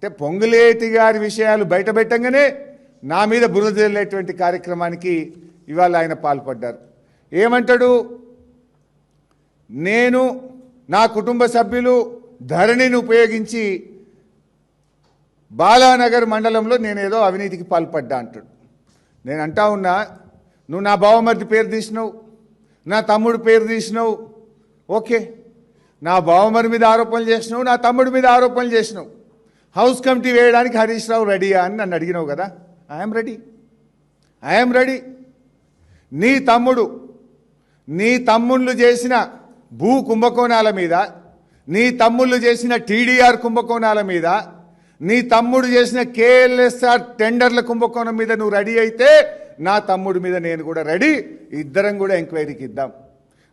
అంటే పొంగులేటి గారి విషయాలు బయటపెట్టంగానే నా మీద బురద జల్లేటువంటి కార్యక్రమానికి ఇవాళ ఆయన పాల్పడ్డారు. ఏమంటాడు, నేను నా కుటుంబ సభ్యులు ధరణిని ఉపయోగించి బాలానగర్ మండలంలో నేనేదో అవినీతికి పాల్పడ్డా అంటాడు. నేను అంటా ఉన్నా, నువ్వు నా బావమరిది పేరు తీసినావు, నా తమ్ముడు పేరు తీసినావు, ఓకే, నా బావమరి మీద ఆరోపణలు చేసినావు, నా తమ్ముడి మీద ఆరోపణలు చేసినావు, హౌస్ కమిటీ వేయడానికి హరీష్ రావు రెడీయా అని నన్ను అడిగినావు కదా. I'm ready. నీ తమ్ముళ్ళు చేసిన భూ కుంభకోణాల మీద, నీ తమ్ముళ్ళు చేసిన టీడీఆర్ కుంభకోణాల మీద, నీ తమ్ముడు చేసిన కేఎల్ఎస్ఆర్ టెండర్ల కుంభకోణం మీద నువ్వు రెడీ అయితే నా తమ్ముడి మీద నేను కూడా రెడీ. ఇద్దరం కూడా ఎంక్వైరీకి ఇద్దాం.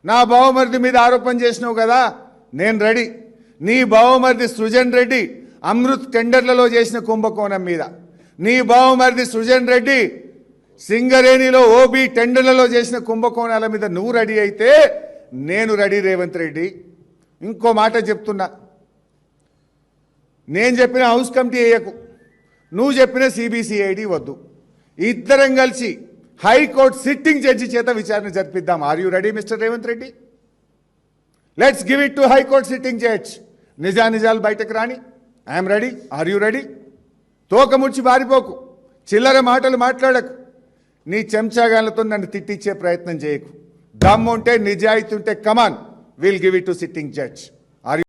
నా బావమరిది మీద ఆరోపణ చేసినావు కదా, నేను రెడీ. నీ బావమరిది సృజన్ రెడ్డి అమృత్ టెండర్లలో చేసిన కుంభకోణం మీద, నీ బావమరిది సృజన్ రెడ్డి సింగరేణిలో ఓబీ టెండర్లలో చేసిన కుంభకోణాల మీద నువ్వు రెడీ అయితే నేను రెడీ. రేవంత్ రెడ్డి, ఇంకో మాట చెప్తున్నా, నేను చెప్పిన హౌస్ కమిటీ వేయకు, నువ్వు చెప్పిన సిబిసిఐడి వద్దు, ఇద్దరం కలిసి హైకోర్టు సిట్టింగ్ జడ్జి చేత విచారణ జరిపిద్దాం. Are you ready mister Revanth Reddy? Let's give it to high court sitting judge. నిజాలు బయటకు రాని. I'm ready. Are you ready? తోకముడిచి బారిపోకు, చిల్లర మాటలు మాట్లాడకు, నీ చెంచాగాలతో నన్ను తిట్టించే ప్రయత్నం చేయకు. దమ్ము ఉంటే, నిజాయితీ ఉంటే come on, will give it to sitting judge.